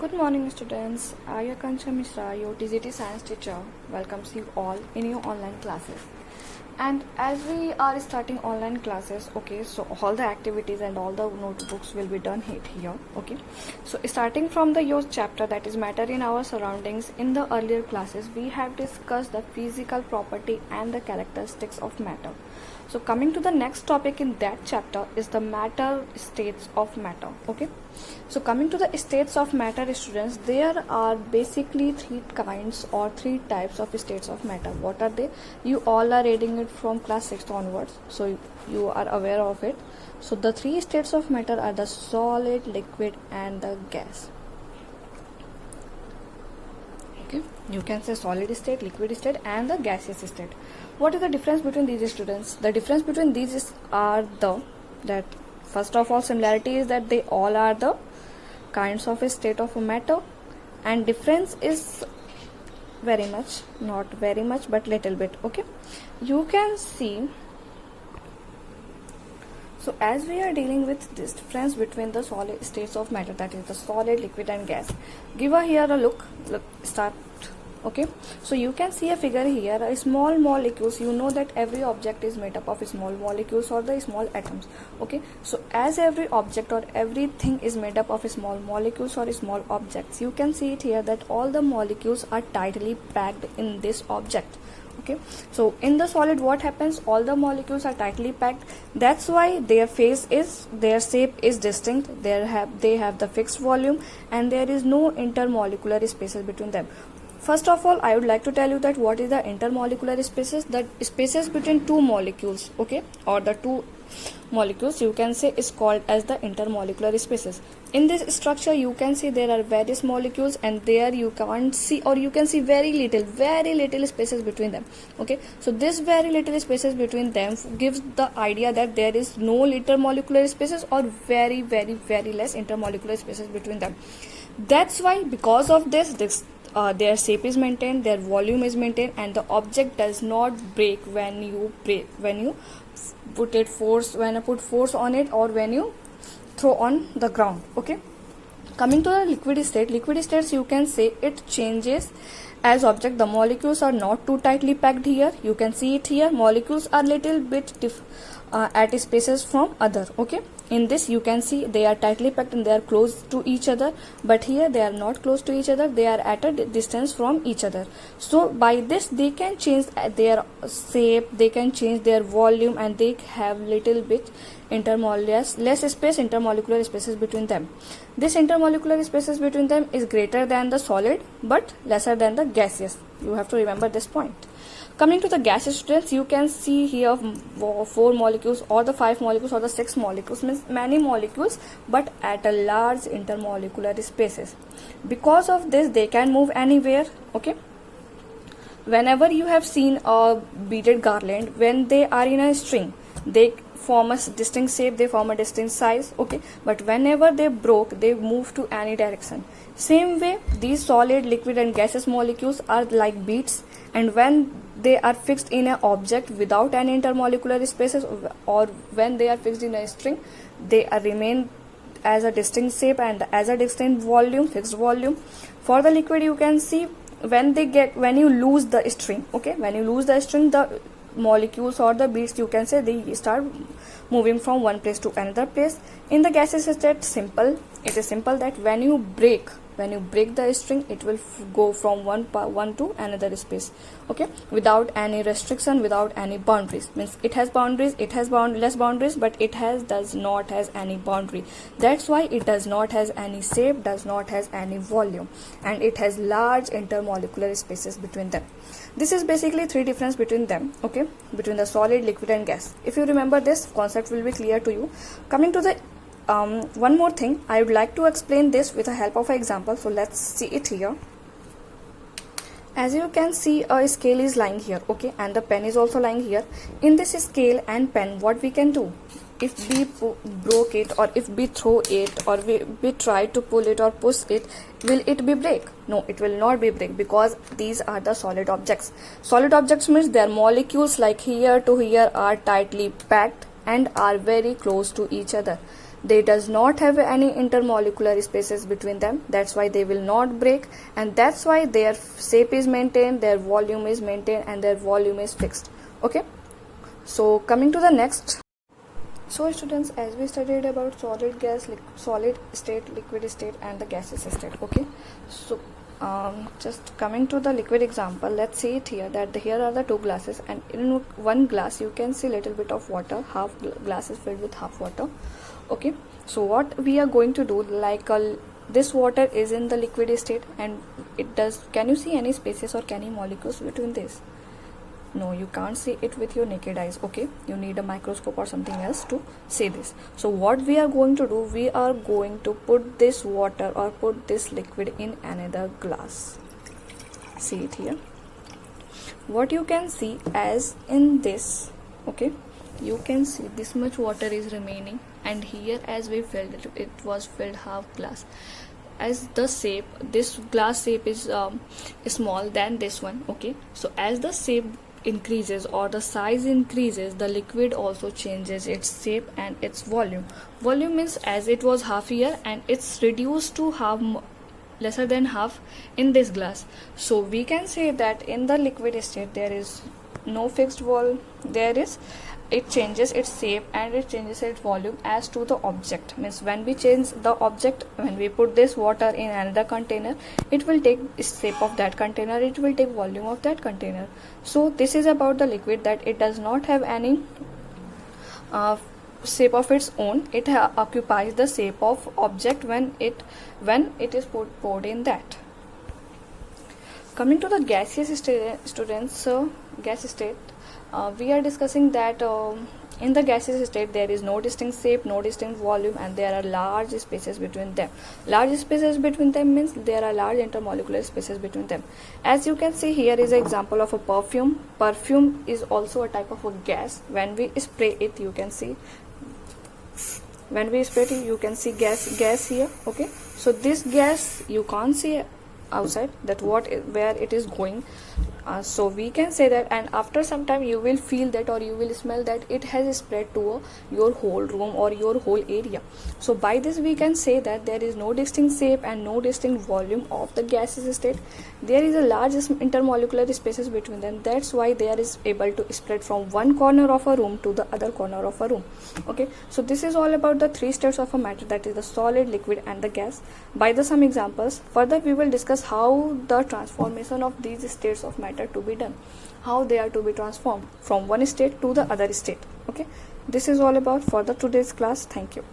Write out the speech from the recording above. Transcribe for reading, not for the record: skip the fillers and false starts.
Good morning, students. I, Akansha Mishra, your TGT science teacher, welcomes you all in your online classes. And as we are starting online classes, okay, so all the activities and all the notebooks will be done here, okay. So starting from the your chapter, that is matter in our surroundings, in the earlier classes we have discussed the physical property and the characteristics of matter. So coming to the next topic in that chapter is the matter states of matter, okay. So coming to the states of matter, students, there are basically three kinds or three types of states of matter. What are they? You all are reading it from class 6th onwards, so you are aware of it. So the three states of matter are the solid, liquid and the gas. Okay, you can say solid state, liquid state and the gaseous state. What is the difference between these, students? The difference between these are that first of all, similarity is that they all are the kinds of a state of matter, and difference is very much, not very much but little bit, okay. You can see, so as we are dealing with this difference between the solid states of matter, that is the solid, liquid and gas, give here a look, start. Okay, so you can see a figure here, a small molecules. You know that every object is made up of small molecules or the small atoms, okay. So as every object or everything is made up of small molecules or small objects, you can see it here that all the molecules are tightly packed in this object, okay. So in the solid, what happens? All the molecules are tightly packed. That's why their shape is distinct. They have the fixed volume and there is no intermolecular spaces between them. First of all, I would like to tell you that what is the intermolecular spaces? That spaces between two molecules, okay, or the two molecules, you can say, is called as the intermolecular spaces. In this structure, you can see there are various molecules and there you can't see, or you can see very little spaces between them, okay. So this very little spaces between them gives the idea that there is no intermolecular spaces or very less intermolecular spaces between them. That's why, because of this their shape is maintained, their volume is maintained, and the object does not break when you put force on it or when you throw on the ground, okay. Coming to the liquid states, you can say it changes as object. The molecules are not too tightly packed here. You can see it here. Molecules are little bit at spaces from other, okay. In this, you can see they are tightly packed and they are close to each other, but here they are not close to each other. They are at a distance from each other. So by this, they can change their shape, they can change their volume, and they have little bit intermolecular spaces between them. This intermolecular spaces between them is greater than the solid but lesser than the gaseous. You have to remember this point. Coming to the gaseous, students, you can see here 4 molecules or the 5 molecules or the 6 molecules, means many molecules but at a large intermolecular spaces. Because of this, they can move anywhere, okay. Whenever you have seen a beaded garland, when they are in a string, they form a distinct shape, they form a distinct size, okay, but whenever they broke, they move to any direction. Same way, these solid, liquid and gaseous molecules are like beads, and when they are fixed in an object without any intermolecular spaces, or when they are fixed in a string, they remain as a distinct shape and as a distinct volume, fixed volume. For the liquid, you can see when you lose the string, okay, when you lose the string, the molecules or the beads, you can say, they start moving from one place to another place. In the gaseous state, it is simple that when you break the string, it will go from one to another space, okay, without any restriction, without any boundaries. Means it has boundaries, it has less boundaries, but it does not has any boundary. That's why it does not has any shape, does not has any volume, and it has large intermolecular spaces between them. This is basically three difference between them, okay, between the solid, liquid and gas. If you remember, this concept will be clear to you. Coming to the one more thing, I would like to explain this with the help of an example. So let's see it here. As you can see, a scale is lying here, okay, and the pen is also lying here. In this scale and pen, what we can do? If we broke it, or if we throw it, or we try to pull it or push it, will it be break? No, it will not be break, because these are the solid objects. Solid objects means their molecules like here to here are tightly packed and are very close to each other. They does not have any intermolecular spaces between them. That's why they will not break, and that's why their shape is maintained, their volume is maintained, and their volume is fixed. Okay, so coming to the next. So students, as we studied about solid gas, solid state, liquid state, and the gaseous state. Okay, so just coming to the liquid example, let's see it here, that here are the two glasses, and in one glass you can see little bit of water, half glass is filled with half water. Okay, so what we are going to do, like this water is in the liquid state, and it does, can you see any spaces or any molecules between this? No, you can't see it with your naked eyes. Okay, you need a microscope or something else to see this. So what we are going to do, we are going to put this water or put this liquid in another glass. See it here. What you can see as in this, okay, you can see this much water is remaining, and here as we filled it, it was filled half glass. As the shape, this glass shape is small than this one. Okay, so as the shape increases or the size increases, the liquid also changes its shape and its volume. Volume means as it was half here and it's reduced to half, lesser than half in this glass. So we can say that in the liquid state there is no fixed volume, there is, it changes its shape and it changes its volume as to the object. Means when we change the object, when we put this water in another container, it will take shape of that container, it will take volume of that container. So this is about the liquid, that it does not have any shape of its own. It occupies the shape of object when it is poured in that. Coming to the gaseous state, students, so gas state, we are discussing that in the gaseous state there is no distinct shape, no distinct volume, and there are large spaces between them. Large spaces between them means there are large intermolecular spaces between them. As you can see, here is an example of a perfume. Perfume is also a type of a gas. When we spray it, you can see, when we spray it, you can see gas here. Okay, so this gas you can't see outside, that where it is going. So we can say that, and after some time you will feel that, or you will smell that it has spread to your whole room or your whole area. So by this we can say that there is no distinct shape and no distinct volume of the gaseous state. There is a large intermolecular spaces between them. That's why they are able to spread from one corner of a room to the other corner of a room. Okay, so this is all about the three states of a matter, that is the solid, liquid, and the gas. By the some examples, further we will discuss how the transformation of these states of matter to be done, how they are to be transformed from one state to the other state. Okay, this is all about for the today's class. Thank you.